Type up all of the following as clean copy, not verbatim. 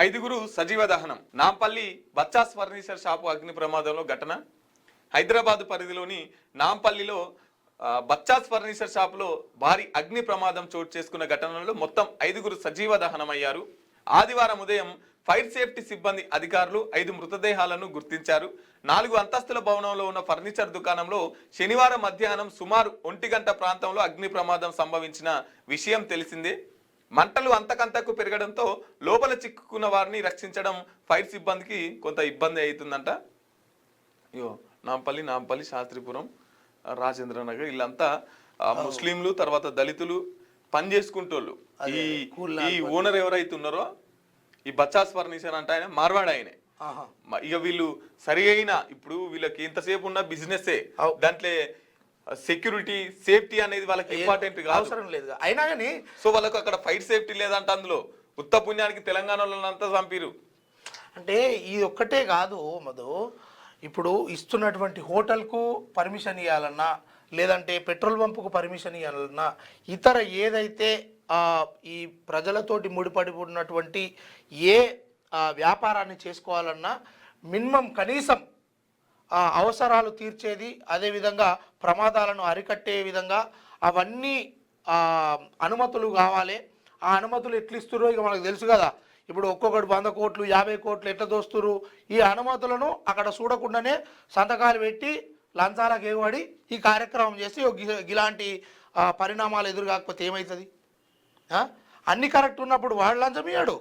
ఐదుగురు సజీవ దహనం. నాంపల్లి బచ్చాస్ ఫర్నిచర్ షాపు అగ్ని ప్రమాదంలో ఘటన. హైదరాబాద్ పరిధిలోని నాంపల్లిలో బచ్చాస్ ఫర్నిచర్ షాపులో భారీ అగ్ని ప్రమాదం చోటు చేసుకున్న ఘటనలో మొత్తం 5గురు సజీవ దహనమయ్యారు. ఆదివారం ఉదయం ఫైర్ సేఫ్టీ సిబ్బంది అధికారులు 5 మృతదేహాలను గుర్తించారు. 4 అంతస్తుల భవనంలో ఉన్న ఫర్నిచర్ దుకాణంలో శనివారం మధ్యాహ్నం సుమారు 1 గంట ప్రాంతంలో అగ్ని ప్రమాదం సంభవించిన విషయం తెలిసిందే. మంటలు అంతకంతకు పెరగడంతో లోపల చిక్కుకున్న వారిని రక్షించడం ఫైర్ సిబ్బందికి కొంత ఇబ్బంది అవుతుందంట. నాంపల్లి శాస్త్రిపురం, రాజేంద్రనగర్ వీళ్ళంతా ముస్లింలు, తర్వాత దళితులు పని చేసుకుంటోళ్ళు. ఈ ఓనర్ ఎవరైతే ఉన్నారో ఈ బచ్చాస్ ఫర్నిచర్ అంటే ఆయన మార్వాడు ఆయనే. ఇక వీళ్ళు సరి అయిన ఇప్పుడు వీళ్ళకి ఎంతసేపు ఉన్న బిజినెస్ దాంట్లో సెక్యూరిటీ సేఫ్టీ అనేది వాళ్ళకి ఇంపార్టెంట్ అవసరం లేదు అయినా కానీ సో వాళ్ళకు అక్కడ ఫైర్ సేఫ్టీ లేదంట. అందులో ఉత్త పుణ్యానికి తెలంగాణలో అంతా చంపిరు. అంటే ఇది ఒక్కటే కాదు మధు, ఇప్పుడు ఇస్తున్నటువంటి హోటల్కు పర్మిషన్ ఇవ్వాలన్నా లేదంటే పెట్రోల్ పంపుకు పర్మిషన్ ఇవ్వాలన్నా ఇతర ఏదైతే ఈ ప్రజలతోటి ముడిపడి ఉన్నటువంటి ఏ వ్యాపారాన్ని చేసుకోవాలన్నా మినిమం కనీసం అవసరాలు తీర్చేది, అదేవిధంగా ప్రమాదాలను అరికట్టే విధంగా అవన్నీ అనుమతులు కావాలి. ఆ అనుమతులు ఎట్లు ఇస్తుర్రో ఇక మనకు తెలుసు కదా. ఇప్పుడు ఒక్కొక్కటి 100 కోట్లు 50 కోట్లు ఎట్లా దోస్తురు. ఈ అనుమతులను అక్కడ చూడకుండానే సంతకాలు పెట్టి లంచాలకు ఎగబడి ఈ కార్యక్రమం చేసి ఇలాంటి పరిణామాలు ఎదురు కాకపోతే ఏమవుతుంది? అన్నీ కరెక్ట్ ఉన్నప్పుడు వాడు లంచం ఇయ్యాడు,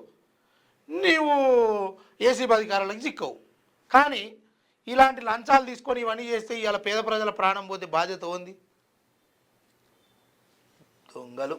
నీవు ఏసీబీ అధికారులకు చిక్కవు. కానీ ఇలాంటి లంచాలు తీసుకొని ఇవన్నీ చేస్తే ఇవాళ పేద ప్రజల ప్రాణం పోతే బాధ్యత ఉంది. దొంగలు.